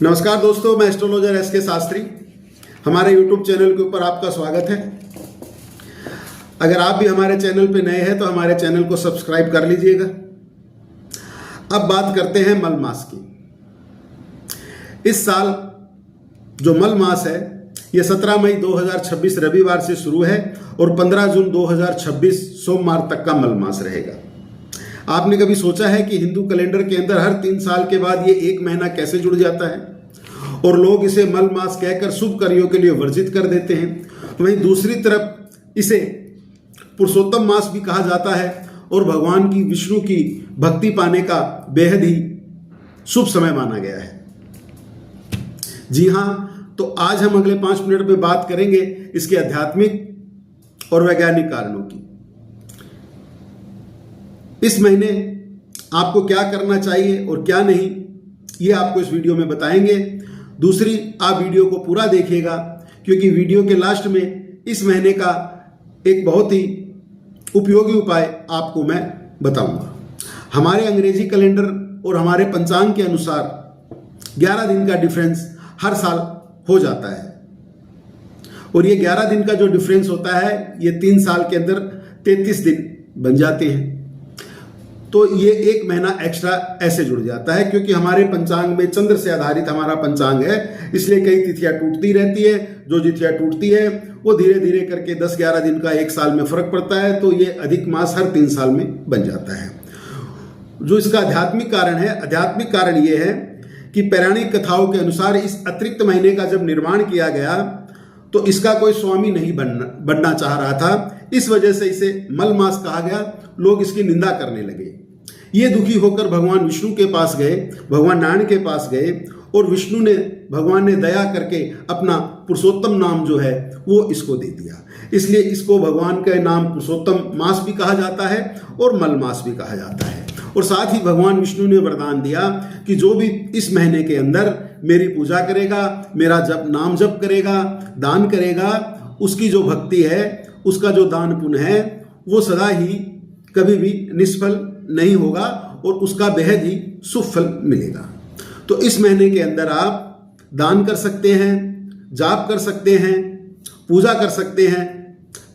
नमस्कार दोस्तों, मैं एस्ट्रोलॉजर एस के शास्त्री। हमारे यूट्यूब चैनल के ऊपर आपका स्वागत है। अगर आप भी हमारे चैनल पे नए हैं तो हमारे चैनल को सब्सक्राइब कर लीजिएगा। अब बात करते हैं मल मास की। इस साल जो मल मास है ये 17 मई 2026 रविवार से शुरू है और 15 जून 2026 सोमवार तक का मल मास रहेगा। आपने कभी सोचा है कि हिंदू कैलेंडर के अंदर हर 3 साल के बाद ये एक महीना कैसे जुड़ जाता है और लोग इसे मल मास कहकर शुभ कार्यों के लिए वर्जित कर देते हैं। वहीं दूसरी तरफ इसे पुरुषोत्तम मास भी कहा जाता है और भगवान की विष्णु की भक्ति पाने का बेहद ही शुभ समय माना गया है। जी हाँ, तो आज हम अगले 5 मिनट में बात करेंगे इसके आध्यात्मिक और वैज्ञानिक कारणों की। इस महीने आपको क्या करना चाहिए और क्या नहीं, ये आपको इस वीडियो में बताएंगे। दूसरी, आप वीडियो को पूरा देखिएगा क्योंकि वीडियो के लास्ट में इस महीने का एक बहुत ही उपयोगी उपाय आपको मैं बताऊंगा। हमारे अंग्रेजी कैलेंडर और हमारे पंचांग के अनुसार 11 दिन का डिफरेंस हर साल हो जाता है और ये 11 दिन का जो डिफरेंस होता है ये 3 साल के अंदर 33 दिन बन जाते हैं। तो ये एक महीना एक्स्ट्रा ऐसे जुड़ जाता है क्योंकि हमारे पंचांग में चंद्र से आधारित हमारा पंचांग है, इसलिए कई तिथियां टूटती रहती है। जो तिथियां टूटती है वो धीरे धीरे करके 10-11 दिन का एक साल में फर्क पड़ता है, तो ये अधिक मास हर 3 साल में बन जाता है। जो इसका आध्यात्मिक कारण है, आध्यात्मिक कारण ये है कि पौराणिक कथाओं के अनुसार इस अतिरिक्त महीने का जब निर्माण किया गया तो इसका कोई स्वामी नहीं बनना चाह रहा था। इस वजह से इसे मल मास कहा गया। लोग इसकी निंदा करने लगे। ये दुखी होकर भगवान विष्णु के पास गए, भगवान नारायण के पास गए और भगवान ने दया करके अपना पुरुषोत्तम नाम जो है वो इसको दे दिया। इसलिए इसको भगवान का नाम पुरुषोत्तम मास भी कहा जाता है और मल मास भी कहा जाता है। और साथ ही भगवान विष्णु ने वरदान दिया कि जो भी इस महीने के अंदर मेरी पूजा करेगा, मेरा नाम जप करेगा, दान करेगा, उसकी जो भक्ति है, उसका जो दान पुण्य है वो सदा ही कभी भी निष्फल नहीं होगा और उसका बेहद ही शुभ फल मिलेगा। तो इस महीने के अंदर आप दान कर सकते हैं, जाप कर सकते हैं, पूजा कर सकते हैं,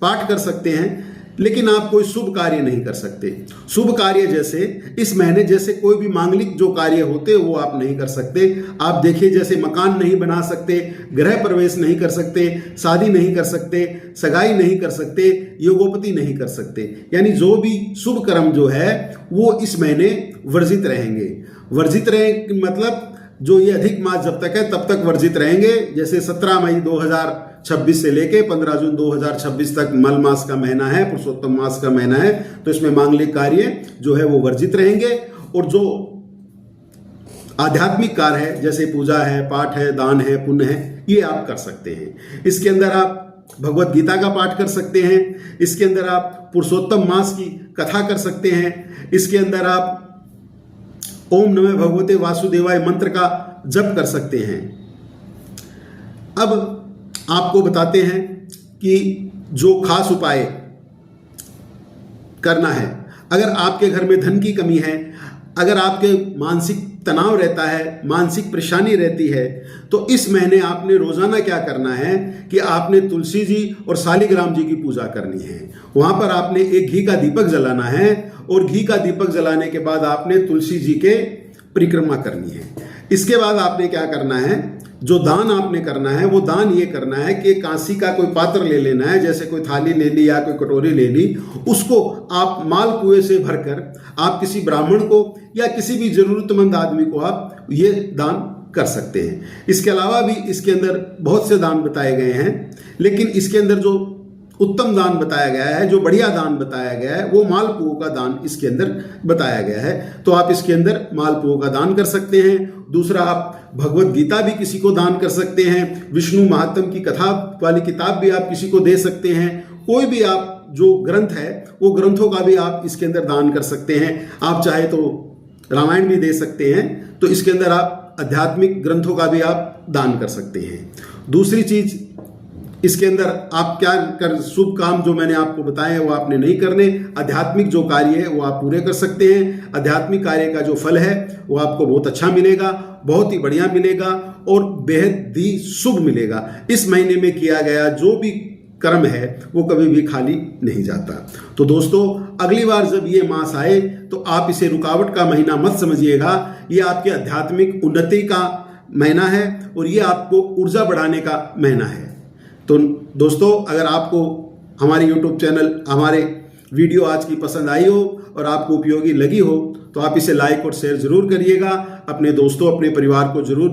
पाठ कर सकते हैं, लेकिन आप कोई शुभ कार्य नहीं कर सकते। शुभ कार्य जैसे इस महीने जैसे कोई भी मांगलिक जो कार्य होते वो आप नहीं कर सकते। आप देखिए, जैसे मकान नहीं बना सकते, गृह प्रवेश नहीं कर सकते, शादी नहीं कर सकते, सगाई नहीं कर सकते, योगोपति नहीं कर सकते। यानी जो भी शुभ कर्म जो है वो इस महीने वर्जित रहेंगे। वर्जित रहे मतलब जो ये अधिक मास जब तक है तब तक वर्जित रहेंगे। जैसे 17 मई 2026 से लेके 15 जून 2026 तक मल मास का महीना है, पुरुषोत्तम मास का महीना है, तो इसमें मांगलिक कार्य जो है वो वर्जित रहेंगे। और जो आध्यात्मिक कार्य है जैसे पूजा है, पाठ है, दान है, पुण्य है, ये आप कर सकते हैं। इसके अंदर आप भगवत गीता का पाठ कर सकते हैं। इसके अंदर आप पुरुषोत्तम मास की कथा कर सकते हैं। इसके अंदर आप ओम नमः भगवते वासुदेवाय मंत्र का जप कर सकते हैं। अब आपको बताते हैं कि जो खास उपाय करना है। अगर आपके घर में धन की कमी है, अगर आपके मानसिक तनाव रहता है, मानसिक परेशानी रहती है, तो इस महीने आपने रोजाना क्या करना है कि आपने तुलसी जी और शालिग्राम जी की पूजा करनी है। वहां पर आपने एक घी का दीपक जलाना है और घी का दीपक जलाने के बाद आपने तुलसी जी के परिक्रमा करनी है। इसके बाद आपने क्या करना है, जो दान आपने करना है वो दान ये करना है कि कांसी का कोई पात्र ले लेना है, जैसे कोई थाली ले ली या कोई कटोरी ले ली, उसको आप माल कुएं से भरकर आप किसी ब्राह्मण को या किसी भी जरूरतमंद आदमी को आप ये दान कर सकते हैं। इसके अलावा भी इसके अंदर बहुत से दान बताए गए हैं, लेकिन इसके अंदर जो उत्तम दान बताया गया है, जो बढ़िया दान बताया गया है, वो मालपुओं का दान इसके अंदर बताया गया है। तो आप इसके अंदर मालपुओं का दान कर सकते हैं। दूसरा, आप भगवत गीता भी किसी को दान कर सकते हैं। विष्णु महात्म की कथा वाली किताब भी आप किसी को दे सकते हैं। कोई भी आप जो ग्रंथ है वो ग्रंथों का भी आप इसके अंदर दान कर सकते हैं। आप चाहे तो रामायण भी दे सकते हैं, तो इसके अंदर आप आध्यात्मिक ग्रंथों का भी आप दान कर सकते हैं। दूसरी चीज इसके अंदर आप क्या कर, शुभ काम जो मैंने आपको बताए हैं वो आपने नहीं करने, आध्यात्मिक जो कार्य है वो आप पूरे कर सकते हैं। आध्यात्मिक कार्य का जो फल है वो आपको बहुत अच्छा मिलेगा, बहुत ही बढ़िया मिलेगा और बेहद ही शुभ मिलेगा। इस महीने में किया गया जो भी कर्म है वो कभी भी खाली नहीं जाता। तो दोस्तों, अगली बार जब ये मास आए तो आप इसे रुकावट का महीना मत समझिएगा, ये आपके आध्यात्मिक उन्नति का महीना है और ये आपको ऊर्जा बढ़ाने का महीना है। तो दोस्तों, अगर आपको हमारे YouTube चैनल, हमारे वीडियो आज की पसंद आई हो और आपको उपयोगी लगी हो तो आप इसे लाइक और शेयर जरूर करिएगा, अपने दोस्तों, अपने परिवार को जरूर